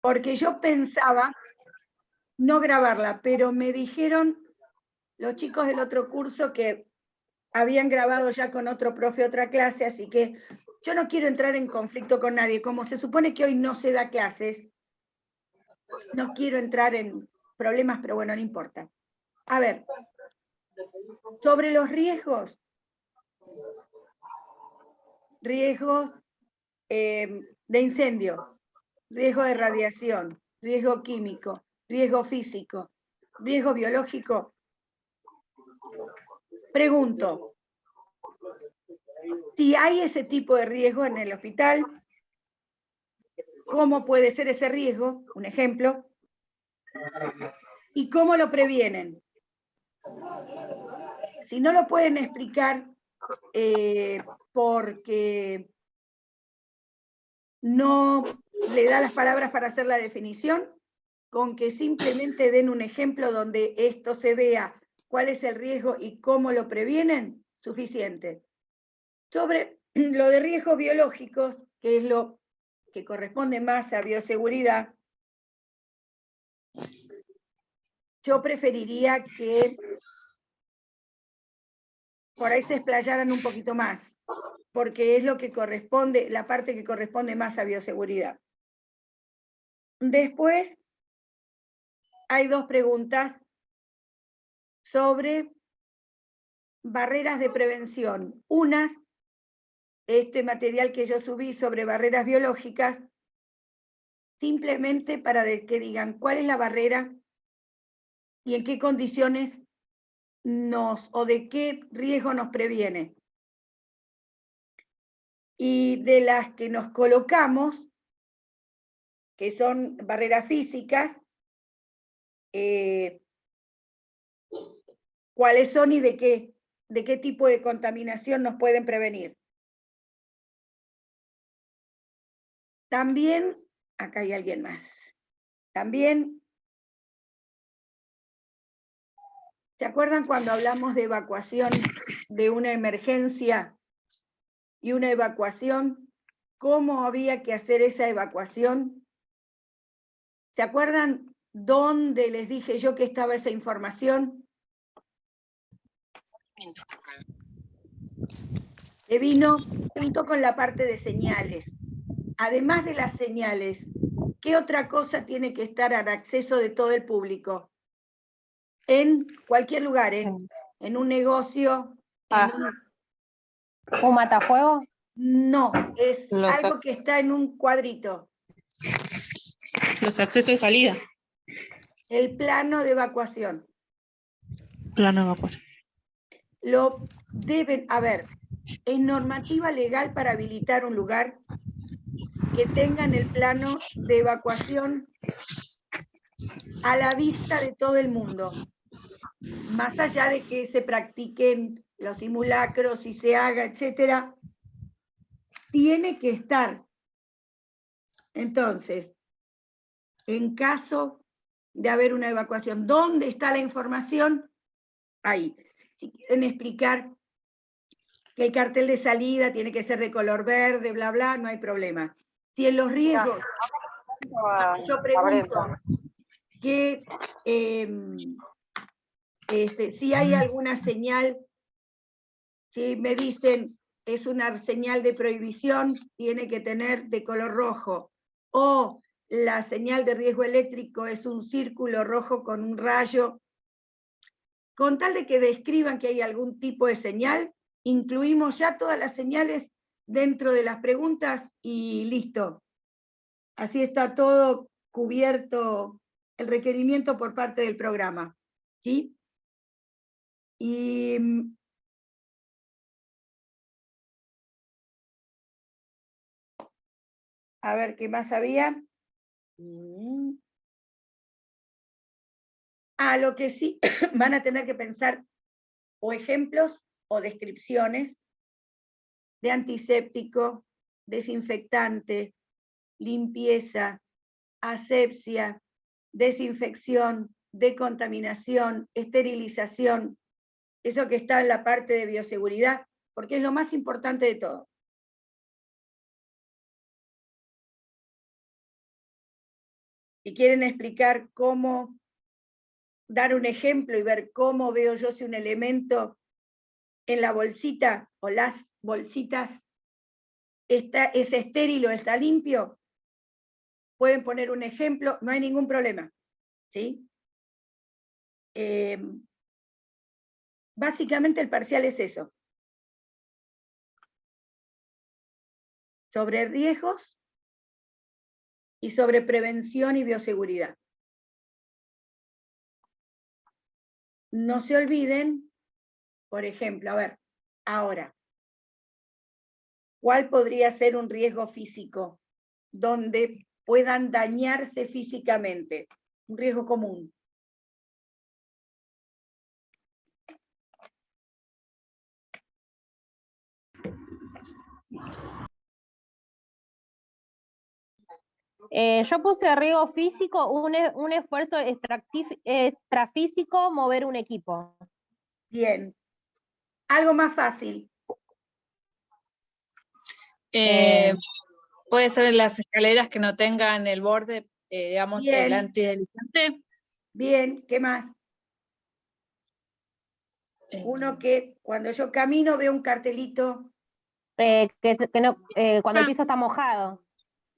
porque yo pensaba no grabarla, pero me dijeron los chicos del otro curso que habían grabado ya con otro profe otra clase, así que yo no quiero entrar en conflicto con nadie. Como se supone que hoy no se da clases, no quiero entrar en problemas, pero bueno, no importa. A ver, sobre los riesgos de incendio, riesgo de radiación, riesgo químico, riesgo físico, riesgo biológico. Pregunto, si hay ese tipo de riesgo en el hospital, ¿cómo puede ser ese riesgo? Un ejemplo. ¿Y cómo lo previenen? Si no lo pueden explicar porque no le da las palabras para hacer la definición, con que simplemente den un ejemplo donde esto se vea cuál es el riesgo y cómo lo previenen, suficiente. Sobre lo de riesgos biológicos, que es lo que corresponde más a bioseguridad, yo preferiría que por ahí se explayaran un poquito más, porque es lo que corresponde, la parte que corresponde más a bioseguridad. Después, hay dos preguntas sobre barreras de prevención. Unas, este material que yo subí sobre barreras biológicas, simplemente para que digan cuál es la barrera y en qué condiciones o de qué riesgo nos previene. Y de las que nos colocamos, que son barreras físicas, cuáles son y de qué tipo de contaminación nos pueden prevenir. También, acá hay alguien más, también, ¿se acuerdan cuando hablamos de evacuación de una emergencia y una evacuación? ¿Cómo había que hacer esa evacuación? ¿Se acuerdan dónde les dije yo que estaba esa información? Que vino junto con la parte de señales. Además de las señales, ¿qué otra cosa tiene que estar al acceso de todo el público? En cualquier lugar, en un negocio, ¿Un matafuego? No, es algo que está en un cuadrito. Los accesos de salida. El plano de evacuación. Plano de evacuación. Lo deben, a ver, es normativa legal para habilitar un lugar que tengan el plano de evacuación a la vista de todo el mundo. Más allá de que se practiquen los simulacros y se haga, etcétera, tiene que estar. Entonces, en caso de haber una evacuación, ¿dónde está la información? Ahí. Si quieren explicar que el cartel de salida tiene que ser de color verde, bla, bla, no hay problema. Si en los riesgos, yo pregunto que si hay alguna señal, si me dicen es una señal de prohibición, tiene que tener de color rojo, o la señal de riesgo eléctrico es un círculo rojo con un rayo, con tal de que describan que hay algún tipo de señal, incluimos ya todas las señales dentro de las preguntas y listo. Así está todo cubierto el requerimiento por parte del programa. ¿Sí? Y a ver, ¿qué más había? Lo que sí van a tener que pensar o ejemplos o descripciones de antiséptico, desinfectante, limpieza, asepsia, desinfección, decontaminación, esterilización, eso que está en la parte de bioseguridad, porque es lo más importante de todo. Si quieren explicar cómo, dar un ejemplo y ver cómo veo yo si un elemento en la bolsita o las bolsitas es estéril o está limpio, pueden poner un ejemplo, no hay ningún problema, ¿sí? Básicamente el parcial es eso. Sobre riesgos y sobre prevención y bioseguridad. No se olviden, por ejemplo, a ver, ahora, ¿cuál podría ser un riesgo físico donde puedan dañarse físicamente? Un riesgo común. Yo puse riesgo físico, un esfuerzo extrafísico, mover un equipo. Bien. Algo más fácil. Puede ser las escaleras que no tengan el borde, digamos, Bien. el antideslizante. Bien, ¿qué más? Uno que cuando yo camino veo un cartelito. Cuando el piso está mojado.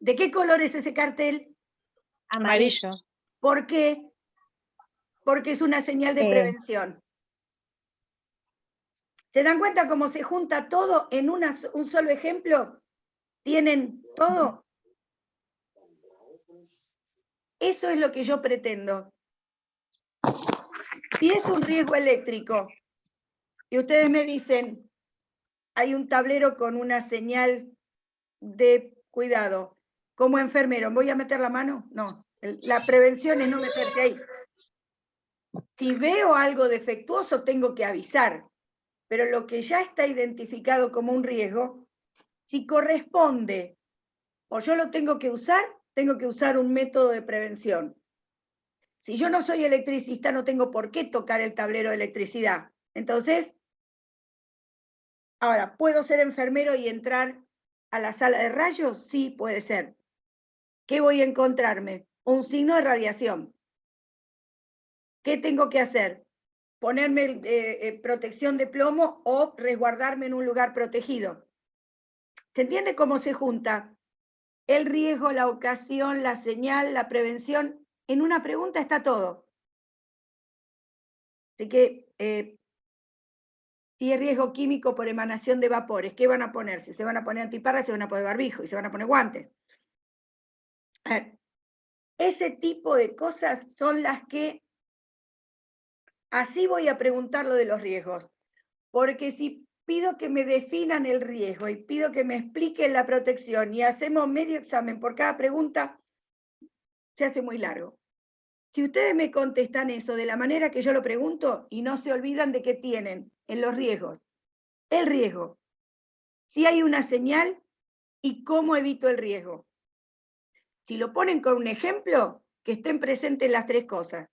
¿De qué color es ese cartel? Amarillo. ¿Por qué? Porque es una señal de prevención. ¿Se dan cuenta cómo se junta todo en un solo ejemplo? ¿Tienen todo? Eso es lo que yo pretendo. Si es un riesgo eléctrico, y ustedes me dicen, hay un tablero con una señal de cuidado, como enfermero, ¿voy a meter la mano? No, la prevención es no meterte ahí. Si veo algo defectuoso, tengo que avisar, pero lo que ya está identificado como un riesgo, si corresponde o yo lo tengo que usar un método de prevención. Si yo no soy electricista, no tengo por qué tocar el tablero de electricidad. Entonces, ahora, ¿puedo ser enfermero y entrar a la sala de rayos? Sí, puede ser. ¿Qué voy a encontrarme? Un signo de radiación. ¿Qué tengo que hacer? Ponerme protección de plomo o resguardarme en un lugar protegido. ¿Se entiende cómo se junta el riesgo, la ocasión, la señal, la prevención? En una pregunta está todo. Así que, si es riesgo químico por emanación de vapores, ¿qué van a ponerse? Se van a poner antiparras, se van a poner barbijo y se van a poner guantes. A ver, ese tipo de cosas son las que, así voy a preguntar lo de los riesgos. Porque si pido que me definan el riesgo y pido que me expliquen la protección y hacemos medio examen por cada pregunta, se hace muy largo. Si ustedes me contestan eso de la manera que yo lo pregunto y no se olvidan de que tienen en los riesgos, el riesgo, si hay una señal y cómo evito el riesgo. Si lo ponen con un ejemplo, que estén presentes las tres cosas.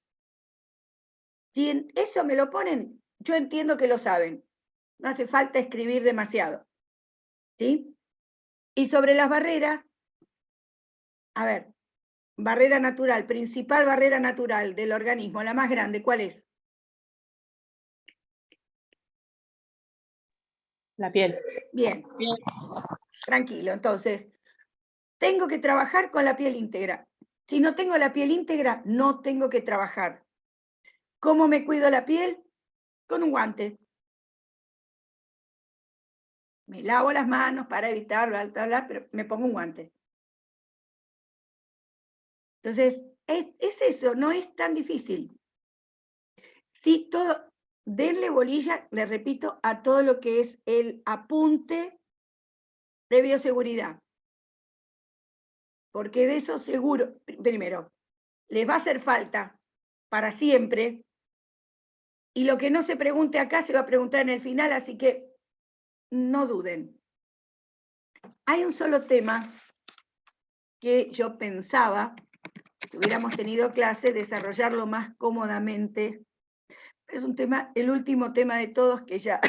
Si en eso me lo ponen, yo entiendo que lo saben. No hace falta escribir demasiado. ¿Sí? Y sobre las barreras, a ver, barrera natural, principal barrera natural del organismo, la más grande, ¿cuál es? La piel. Bien. Tranquilo, entonces, tengo que trabajar con la piel íntegra. Si no tengo la piel íntegra, no tengo que trabajar. ¿Cómo me cuido la piel? Con un guante. Me lavo las manos para evitar, pero me pongo un guante. Entonces, es eso, no es tan difícil. Sí, todo, denle bolilla, le repito, a todo lo que es el apunte de bioseguridad. Porque de eso seguro, primero, les va a hacer falta para siempre, y lo que no se pregunte acá se va a preguntar en el final, así que no duden. Hay un solo tema que yo pensaba, si hubiéramos tenido clase, desarrollarlo más cómodamente. Es un tema, el último tema de todos, que ya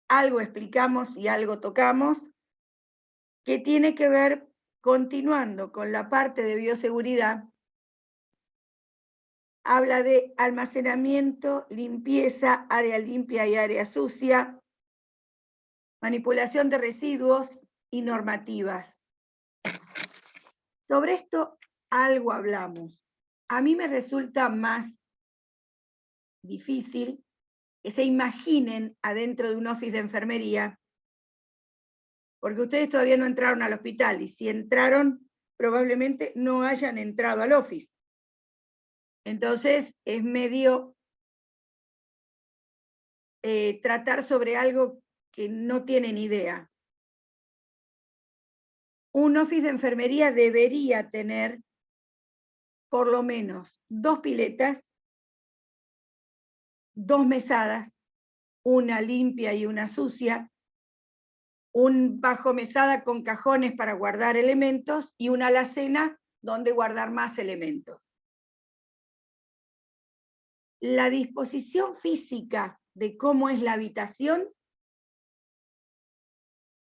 algo explicamos y algo tocamos, que tiene que ver, continuando con la parte de bioseguridad, habla de almacenamiento, limpieza, área limpia y área sucia, manipulación de residuos y normativas. Sobre esto algo hablamos. A mí me resulta más difícil que se imaginen adentro de un office de enfermería, porque ustedes todavía no entraron al hospital, y si entraron, probablemente no hayan entrado al office. Entonces, es medio tratar sobre algo que no tienen idea. Un office de enfermería debería tener por lo menos 2 piletas, 2 mesadas, una limpia y una sucia, un bajo mesada con cajones para guardar elementos y una alacena donde guardar más elementos. La disposición física de cómo es la habitación,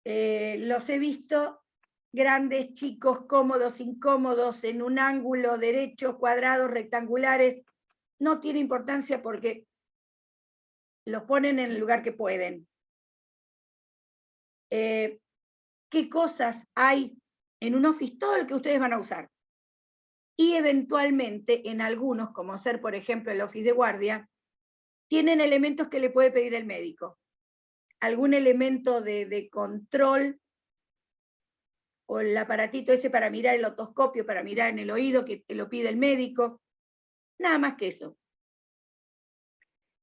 los he visto grandes, chicos, cómodos, incómodos, en un ángulo, derechos, cuadrados, rectangulares. No tiene importancia porque los ponen en el lugar que pueden. ¿Qué cosas hay en un office? Todo lo que ustedes van a usar. Y eventualmente en algunos, como ser por ejemplo el office de guardia, tienen elementos que le puede pedir el médico. Algún elemento de control, o el aparatito ese para mirar el otoscopio, para mirar en el oído, que te lo pide el médico. Nada más que eso.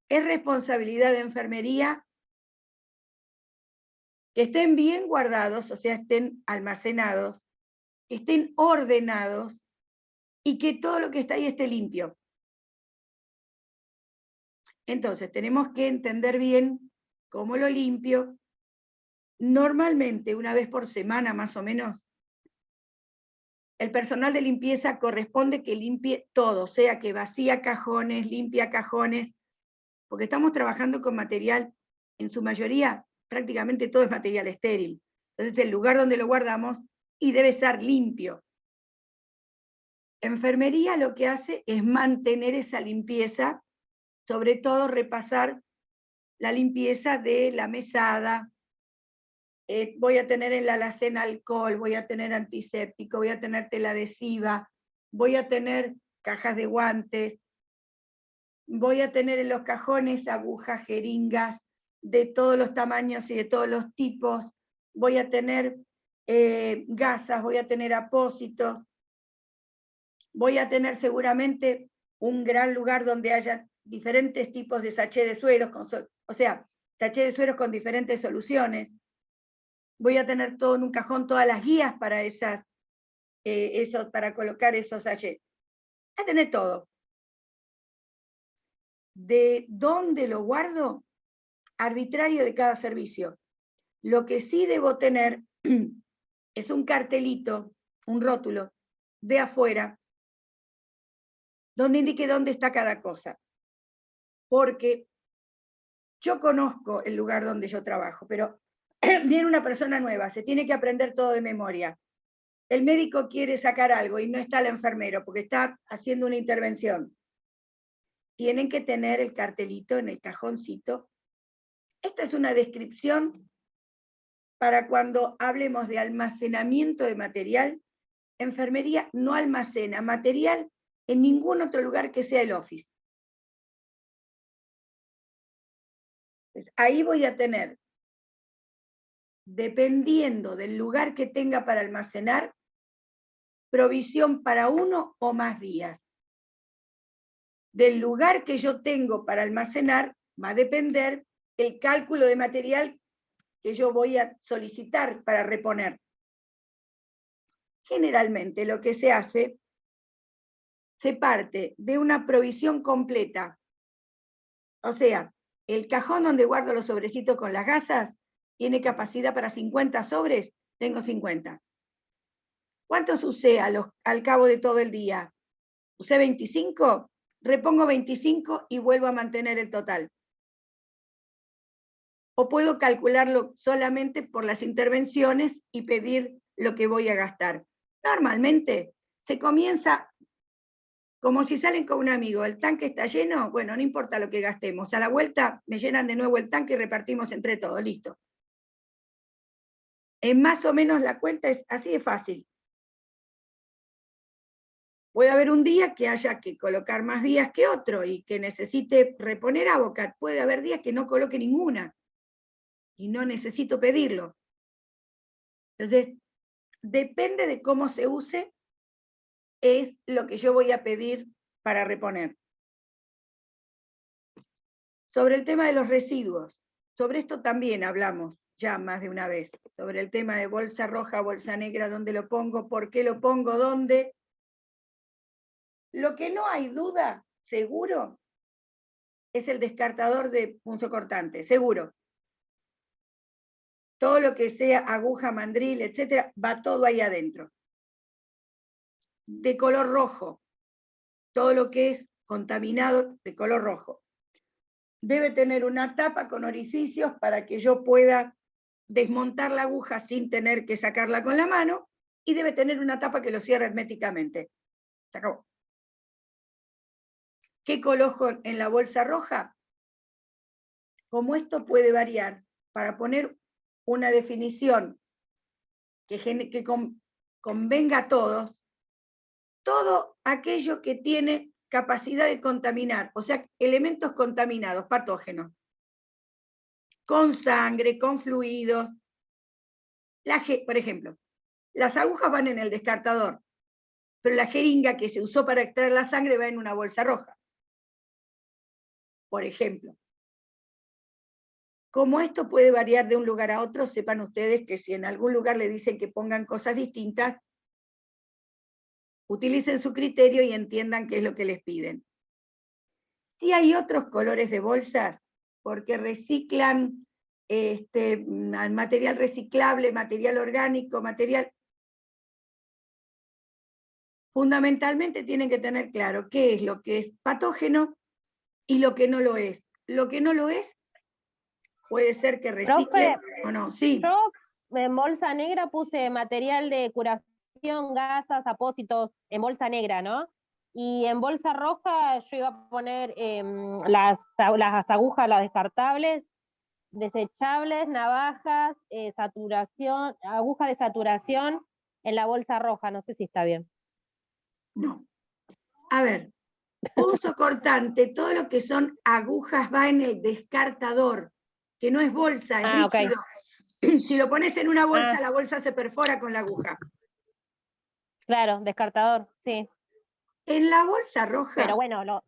Es responsabilidad de enfermería que estén bien guardados, o sea, estén almacenados, que estén ordenados y que todo lo que está ahí esté limpio. Entonces, tenemos que entender bien cómo lo limpio. Normalmente, una vez por semana más o menos, el personal de limpieza corresponde que limpie todo, o sea, que vacía cajones, limpia cajones, porque estamos trabajando con material, en su mayoría, prácticamente todo es material estéril. Entonces, el lugar donde lo guardamos y debe estar limpio. Enfermería lo que hace es mantener esa limpieza, sobre todo repasar la limpieza de la mesada. Voy a tener en la alacena alcohol, voy a tener antiséptico, voy a tener tela adhesiva, voy a tener cajas de guantes, voy a tener en los cajones agujas, jeringas, de todos los tamaños y de todos los tipos, voy a tener gasas, voy a tener apósitos, voy a tener seguramente un gran lugar donde haya diferentes tipos de sachet de sueros, o sea, sachet de sueros con diferentes soluciones. Voy a tener todo en un cajón, todas las guías para para colocar esos sachets. Voy a tener todo. ¿De dónde lo guardo? Arbitrario de cada servicio. Lo que sí debo tener es un cartelito, un rótulo, de afuera, donde indique dónde está cada cosa. Porque yo conozco el lugar donde yo trabajo, pero viene una persona nueva, se tiene que aprender todo de memoria. El médico quiere sacar algo y no está el enfermero porque está haciendo una intervención. Tienen que tener el cartelito en el cajoncito. Esta es una descripción para cuando hablemos de almacenamiento de material. Enfermería no almacena material en ningún otro lugar que sea el office. Pues ahí voy a tener, dependiendo del lugar que tenga para almacenar, provisión para 1 o más días. Del lugar que yo tengo para almacenar va a depender el cálculo de material que yo voy a solicitar para reponer. Generalmente lo que se hace, se parte de una provisión completa. O sea, el cajón donde guardo los sobrecitos con las gasas tiene capacidad para 50 sobres, tengo 50. ¿Cuántos usé al cabo de todo el día? ¿Usé 25? Repongo 25 y vuelvo a mantener el total. O puedo calcularlo solamente por las intervenciones y pedir lo que voy a gastar. Normalmente se comienza como si salen con un amigo, el tanque está lleno, bueno, no importa lo que gastemos, a la vuelta me llenan de nuevo el tanque y repartimos entre todos, listo. Más o menos la cuenta es así de fácil. Puede haber un día que haya que colocar más vías que otro y que necesite reponer AutoCAD. Puede haber días que no coloque ninguna y no necesito pedirlo. Entonces, depende de cómo se use, es lo que yo voy a pedir para reponer. Sobre el tema de los residuos, sobre esto también hablamos ya más de una vez, sobre el tema de bolsa roja, bolsa negra, dónde lo pongo, por qué lo pongo, dónde. Lo que no hay duda, seguro, es el descartador de punzocortante, seguro. Todo lo que sea aguja, mandril, etcétera, va todo ahí adentro. De color rojo, todo lo que es contaminado de color rojo. Debe tener una tapa con orificios para que yo pueda desmontar la aguja sin tener que sacarla con la mano, y debe tener una tapa que lo cierre herméticamente. Se acabó. ¿Qué coloco en la bolsa roja? Como esto puede variar, para poner una definición que convenga a todos, todo aquello que tiene capacidad de contaminar, o sea, elementos contaminados, patógenos, con sangre, con fluidos. Por ejemplo, las agujas van en el descartador, pero la jeringa que se usó para extraer la sangre va en una bolsa roja. Por ejemplo. Como esto puede variar de un lugar a otro, sepan ustedes que si en algún lugar le dicen que pongan cosas distintas, utilicen su criterio y entiendan qué es lo que les piden. Sí hay otros colores de bolsas, porque reciclan material reciclable, material orgánico, material... Fundamentalmente tienen que tener claro qué es lo que es patógeno y lo que no lo es. Lo que no lo es puede ser que recicle o no. Sí. Yo en bolsa negra puse material de curación, gasas, apósitos, en bolsa negra, ¿no? Y en bolsa roja yo iba a poner las agujas, las descartables, desechables, navajas, saturación, aguja de saturación en la bolsa roja, no sé si está bien. No. A ver, punzocortante, todo lo que son agujas va en el descartador, que no es bolsa, es rígido. Okay. Si lo pones en una bolsa, la bolsa se perfora con la aguja. Claro, descartador, sí. En la bolsa roja, pero bueno,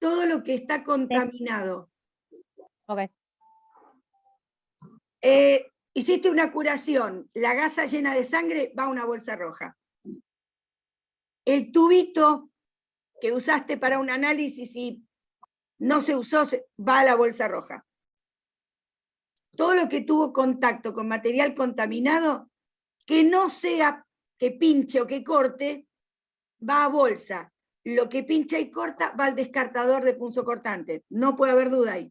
todo lo que está contaminado. Ok. Hiciste una curación, la gasa llena de sangre va a una bolsa roja. El tubito que usaste para un análisis y no se usó, va a la bolsa roja. Todo lo que tuvo contacto con material contaminado, que no sea que pinche o que corte, va a bolsa. Lo que pincha y corta va al descartador de punzocortante. No puede haber duda ahí.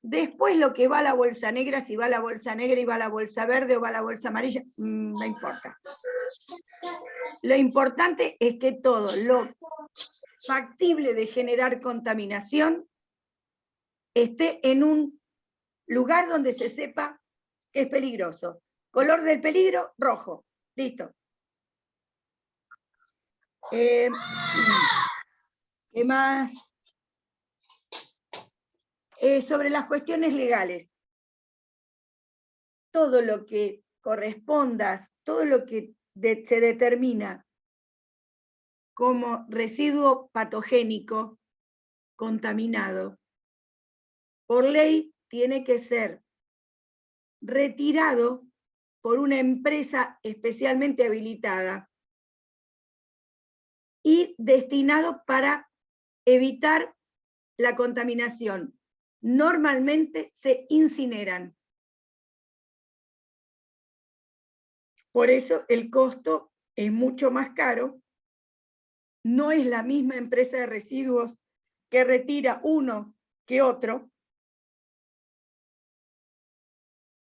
Después lo que va a la bolsa negra, si va a la bolsa negra y va a la bolsa verde o va a la bolsa amarilla, no importa. Lo importante es que todo lo factible de generar contaminación esté en un lugar donde se sepa que es peligroso. Color del peligro, rojo. Listo. ¿Qué más? Sobre las cuestiones legales. Todo lo que corresponda, todo lo que se determina como residuo patogénico contaminado, por ley tiene que ser retirado por una empresa especialmente habilitada y destinado para evitar la contaminación. Normalmente se incineran. Por eso el costo es mucho más caro. No es la misma empresa de residuos que retira uno que otro.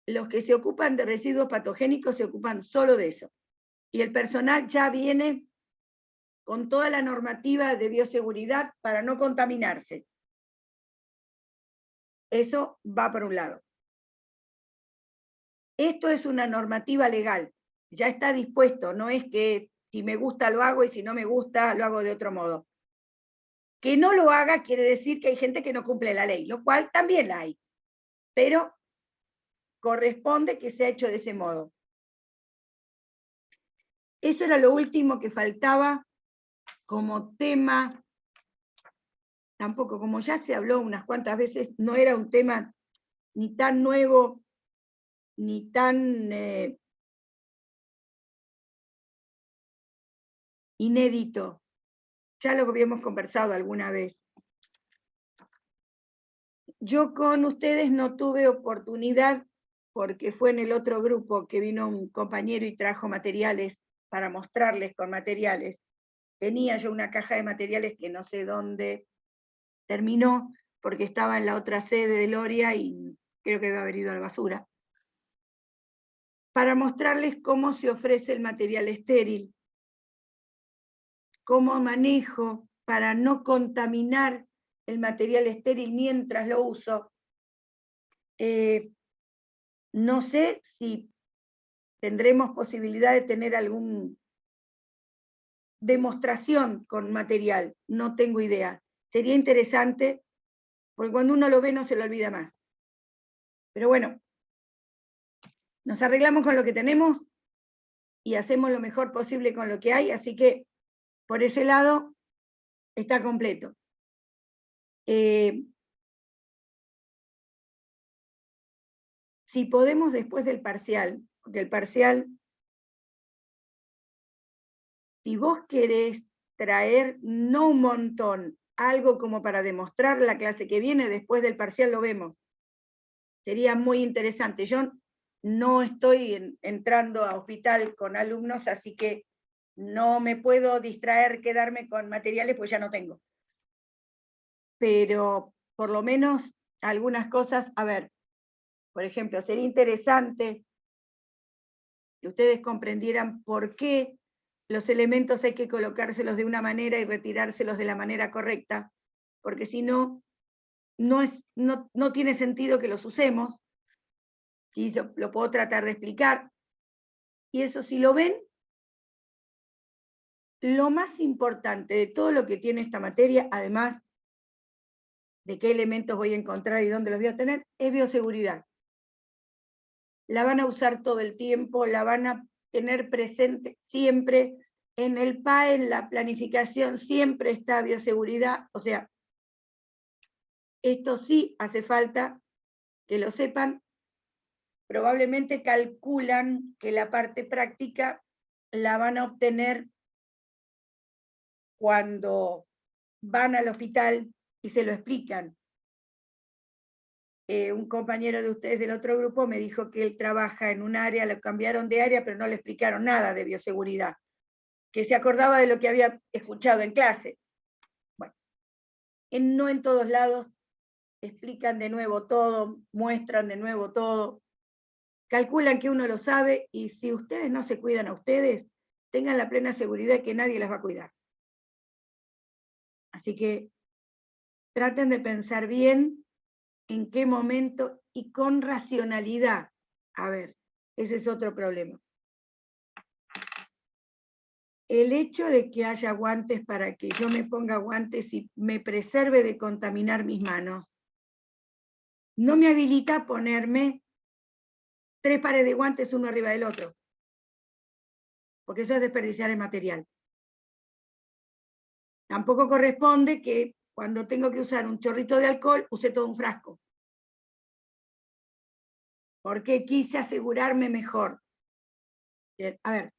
Los que se ocupan de residuos patogénicos se ocupan solo de eso. y el personal ya viene con toda la normativa de bioseguridad para no contaminarse. Eso va por un lado. Esto es una normativa legal, ya está dispuesto, no es que si me gusta lo hago y si no me gusta lo hago de otro modo. Que no lo haga quiere decir que hay gente que no cumple la ley, lo cual también la hay, pero corresponde que sea hecho de ese modo. Eso era lo último que faltaba como tema. Tampoco, como ya se habló unas cuantas veces, no era un tema ni tan nuevo, ni tan inédito. Ya lo habíamos conversado alguna vez. Yo con ustedes no tuve oportunidad, porque fue en el otro grupo que vino un compañero y trajo materiales para mostrarles con materiales. Tenía yo una caja de materiales que no sé dónde terminó, porque estaba en la otra sede de Loria y creo que debe haber ido a la basura, para mostrarles cómo se ofrece el material estéril, cómo manejo para no contaminar el material estéril mientras lo uso. No sé si tendremos posibilidad de tener alguna demostración con material, no tengo idea. Sería interesante, porque cuando uno lo ve no se lo olvida más. Pero bueno, nos arreglamos con lo que tenemos y hacemos lo mejor posible con lo que hay, así que por ese lado está completo. Si podemos después del parcial, porque el parcial, si vos querés traer no un montón, algo como para demostrar la clase que viene, después del parcial lo vemos. Sería muy interesante. Yo no estoy entrando a hospital con alumnos, así que no me puedo distraer, quedarme con materiales, pues ya no tengo. Pero por lo menos algunas cosas, a ver, por ejemplo, sería interesante que ustedes comprendieran por qué los elementos hay que colocárselos de una manera y retirárselos de la manera correcta, porque si no, no tiene sentido que los usemos. Sí, lo puedo tratar de explicar. Y eso, si lo ven, lo más importante de todo lo que tiene esta materia, además de qué elementos voy a encontrar y dónde los voy a tener, es bioseguridad. La van a usar todo el tiempo, la van a tener presente siempre. En el PAE, en la planificación, siempre está bioseguridad. O sea, esto sí hace falta que lo sepan. Probablemente calculan que la parte práctica la van a obtener cuando van al hospital y se lo explican. Un compañero de ustedes del otro grupo me dijo que él trabaja en un área, lo cambiaron de área, pero no le explicaron nada de bioseguridad, que se acordaba de lo que había escuchado en clase. Bueno, no en todos lados explican de nuevo todo, muestran de nuevo todo, calculan que uno lo sabe, y si ustedes no se cuidan a ustedes, tengan la plena seguridad de que nadie las va a cuidar. Así que traten de pensar bien en qué momento y con racionalidad. A ver, ese es otro problema. El hecho de que haya guantes para que yo me ponga guantes y me preserve de contaminar mis manos, no me habilita a ponerme 3 pares de guantes uno arriba del otro, porque eso es desperdiciar el material. Tampoco corresponde que cuando tengo que usar un chorrito de alcohol, use todo un frasco, porque quise asegurarme mejor. A ver,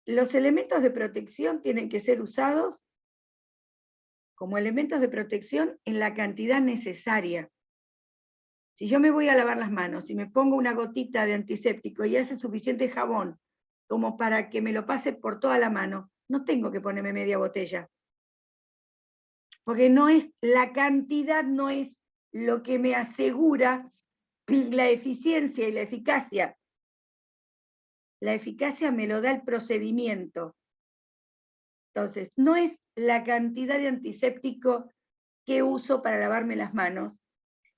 los elementos de protección tienen que ser usados como elementos de protección en la cantidad necesaria. Si yo me voy a lavar las manos y me pongo una gotita de antiséptico y hace suficiente jabón como para que me lo pase por toda la mano, no tengo que ponerme media botella. Porque no es, la cantidad no es lo que me asegura la eficiencia y la eficacia. La eficacia me lo da el procedimiento. Entonces, no es la cantidad de antiséptico que uso para lavarme las manos,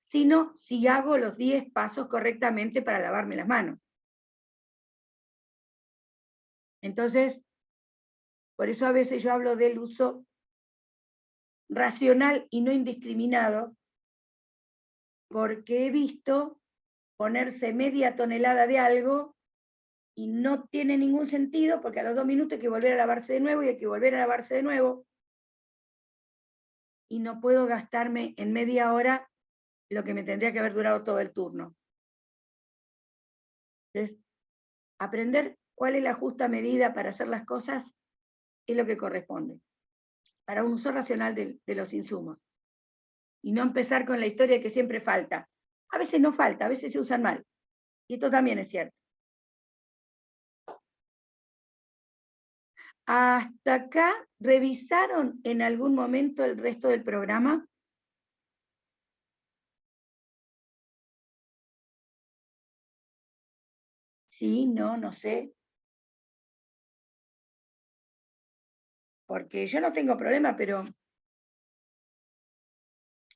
sino si hago los 10 pasos correctamente para lavarme las manos. Entonces, por eso a veces yo hablo del uso racional y no indiscriminado, porque he visto ponerse media tonelada de algo y no tiene ningún sentido, porque a los 2 minutos hay que volver a lavarse de nuevo y hay que volver a lavarse de nuevo, y no puedo gastarme en media hora lo que me tendría que haber durado todo el turno. Entonces, aprender cuál es la justa medida para hacer las cosas es lo que corresponde, para un uso racional de los insumos. Y no empezar con la historia que siempre falta. A veces no falta, a veces se usan mal. Y esto también es cierto. ¿Hasta acá revisaron en algún momento el resto del programa? Sí, no sé. Porque yo no tengo problema, pero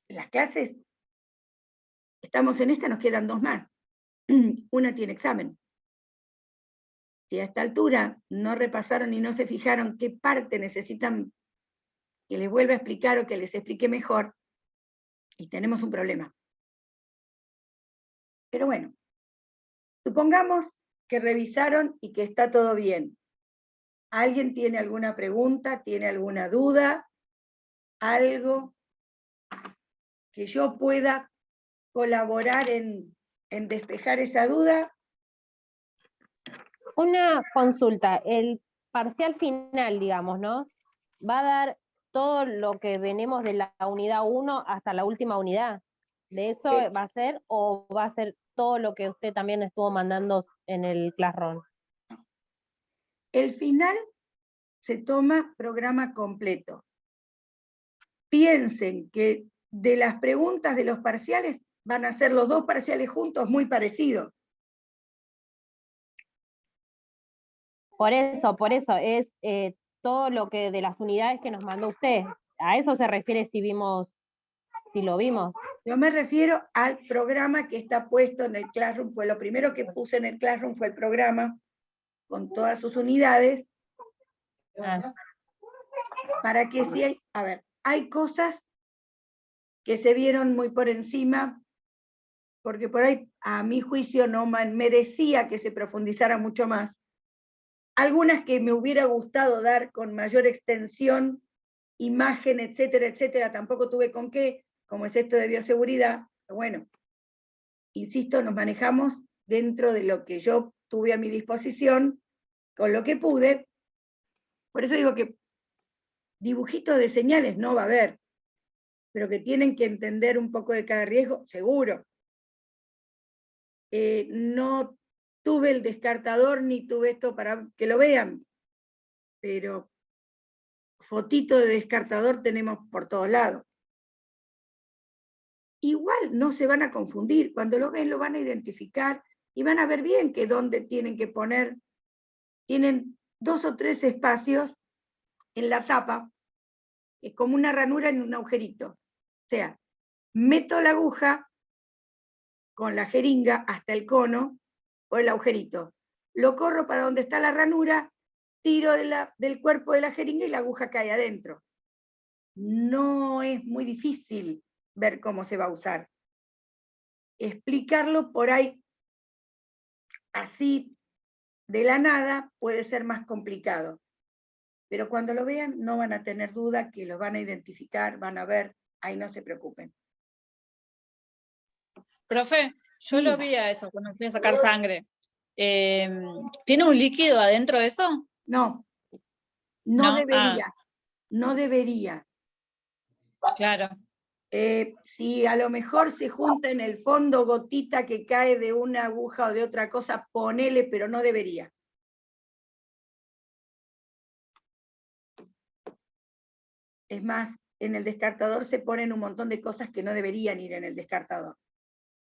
las clases, estamos en esta, nos quedan 2 más. Una tiene examen. Si a esta altura no repasaron y no se fijaron qué parte necesitan que les vuelva a explicar o que les explique mejor, y tenemos un problema. Pero bueno, supongamos que revisaron y que está todo bien. ¿Alguien tiene alguna pregunta? ¿Tiene alguna duda? ¿Algo que yo pueda colaborar en despejar esa duda? Una consulta, el parcial final, digamos, ¿no? ¿Va a dar todo lo que venimos de la unidad 1 hasta la última unidad? ¿De eso va a ser o va a ser todo lo que usted también estuvo mandando en el Classroom? El final se toma programa completo. Piensen que de las preguntas de los parciales van a ser los 2 parciales juntos muy parecidos. Por eso, es todo lo que de las unidades que nos mandó usted. A eso se refiere si lo vimos. Yo me refiero al programa que está puesto en el Classroom. Fue lo primero que puse en el Classroom, fue el programa con todas sus unidades. Para que si hay, a ver, hay cosas que se vieron muy por encima, porque por ahí, a mi juicio, no merecía que se profundizara mucho más. Algunas que me hubiera gustado dar con mayor extensión, imagen, etcétera, etcétera, tampoco tuve con qué, como es esto de bioseguridad. Pero bueno, insisto, nos manejamos dentro de lo que yo tuve a mi disposición, con lo que pude. Por eso digo que dibujitos de señales no va a haber, pero que tienen que entender un poco de cada riesgo, seguro. No tuve el descartador ni tuve esto para que lo vean, pero fotito de descartador tenemos por todos lados. Igual no se van a confundir, cuando lo ven lo van a identificar y van a ver bien que dónde tienen que poner. Tienen 2 o 3 espacios en la tapa, es como una ranura en un agujerito. O sea, meto la aguja con la jeringa hasta el cono o el agujerito. Lo corro para donde está la ranura, tiro del cuerpo de la jeringa y la aguja cae adentro. No es muy difícil ver cómo se va a usar. Explicarlo por ahí, así de la nada, puede ser más complicado. Pero cuando lo vean, no van a tener duda, que lo van a identificar, van a ver, ahí no se preocupen. Profe, yo Sí. lo vi a eso cuando fui a sacar sangre. ¿Tiene un líquido adentro de eso? No No, debería, no debería. Claro. Si a lo mejor se junta en el fondo gotita que cae de una aguja o de otra cosa, ponele, pero no debería. Es más, en el descartador se ponen un montón de cosas que no deberían ir en el descartador.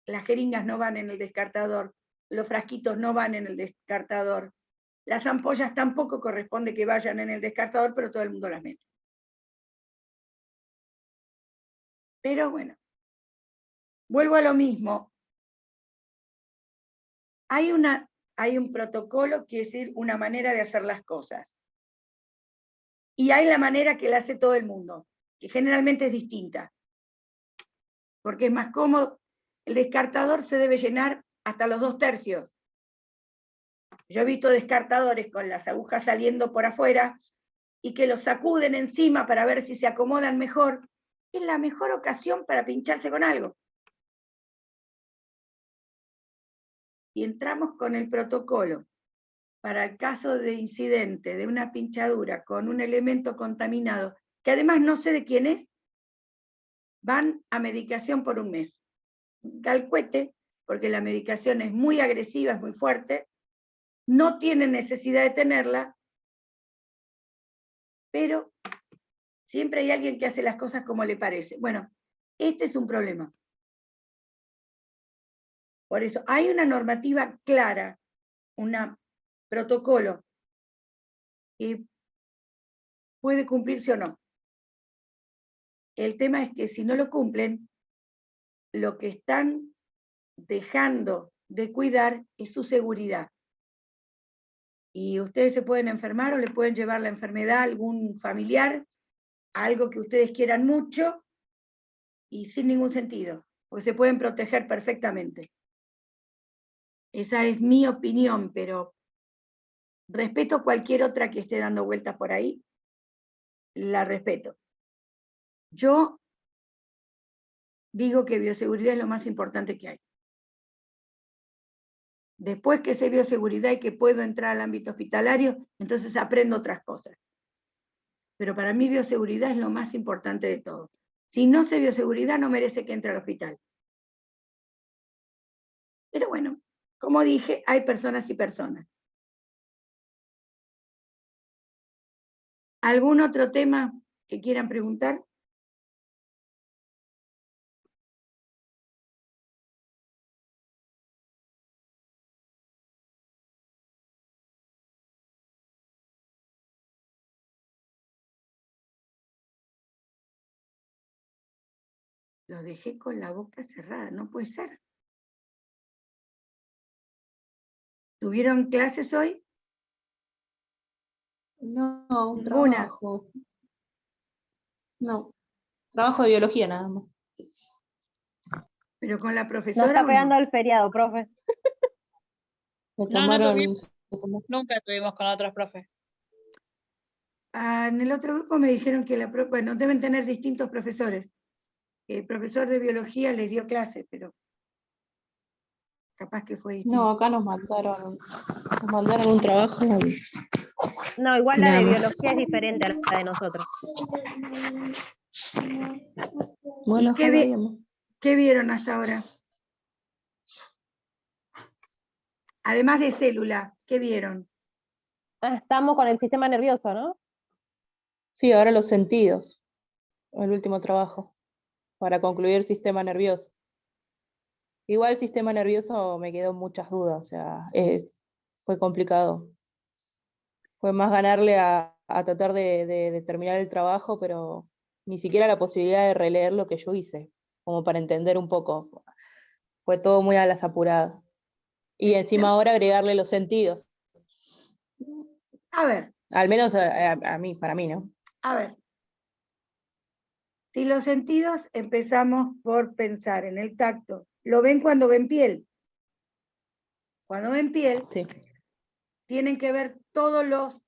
Las jeringas no van en el descartador, los frasquitos no van en el descartador. Las ampollas tampoco corresponde que vayan en el descartador, pero todo el mundo las mete. Pero bueno, vuelvo a lo mismo. Hay un protocolo, que es decir, una manera de hacer las cosas. Y hay la manera que la hace todo el mundo, que generalmente es distinta. Porque es más cómodo. El descartador se debe llenar hasta los 2/3. Yo he visto descartadores con las agujas saliendo por afuera y que los sacuden encima para ver si se acomodan mejor. Es la mejor ocasión para pincharse con algo. Y entramos con el protocolo para el caso de incidente de una pinchadura con un elemento contaminado, que además no sé de quién es, van a medicación por un mes. Calcuete, porque la medicación es muy agresiva, es muy fuerte, no tienen necesidad de tenerla, pero siempre hay alguien que hace las cosas como le parece. Bueno, este es un problema. Por eso, hay una normativa clara, un protocolo, que puede cumplirse o no. El tema es que si no lo cumplen, lo que están dejando de cuidar es su seguridad. Y ustedes se pueden enfermar o le pueden llevar la enfermedad a algún familiar, a algo que ustedes quieran mucho, y sin ningún sentido, porque se pueden proteger perfectamente. Esa es mi opinión, pero respeto cualquier otra que esté dando vueltas por ahí, la respeto. Yo digo que bioseguridad es lo más importante que hay. Después que sé bioseguridad y que puedo entrar al ámbito hospitalario, entonces aprendo otras cosas. Pero para mí bioseguridad es lo más importante de todo. Si no sé bioseguridad, no merece que entre al hospital. Pero bueno, como dije, hay personas y personas. ¿Algún otro tema que quieran preguntar? Lo dejé con la boca cerrada, no puede ser. ¿Tuvieron clases hoy? No, un Ninguna. trabajo. No, trabajo de biología nada más. ¿Pero con la Nos profesora está o pegando no? el feriado, profe. Me No, tomaron. Nunca estuvimos con otros profes. En el otro grupo me dijeron que bueno, deben tener distintos profesores. El profesor de biología les dio clase, pero capaz que fue distinto. No, acá nos mandaron un trabajo y No, igual y la nada de más. biología es diferente a la de nosotros. Bueno, ¿Y ojalá bien. qué vieron hasta ahora? Además de célula, ¿qué vieron? Estamos con el sistema nervioso, ¿no? Sí, ahora los sentidos. El último trabajo. Para concluir sistema nervioso. Igual el sistema nervioso me quedó muchas dudas, o sea, fue complicado. Fue más ganarle a tratar de terminar el trabajo, pero ni siquiera la posibilidad de releer lo que yo hice, como para entender un poco. Fue todo muy a las apuradas. Y encima ahora agregarle los sentidos. A ver, Al menos a mí, para mí, ¿no? a ver. Si los sentidos, empezamos por pensar en el tacto. ¿Lo ven cuando ven piel? Cuando ven piel, Sí. tienen que ver todos los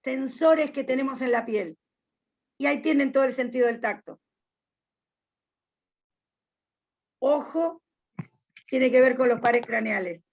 sensores que tenemos en la piel. Y ahí tienen todo el sentido del tacto. Ojo, tiene que ver con los pares craneales.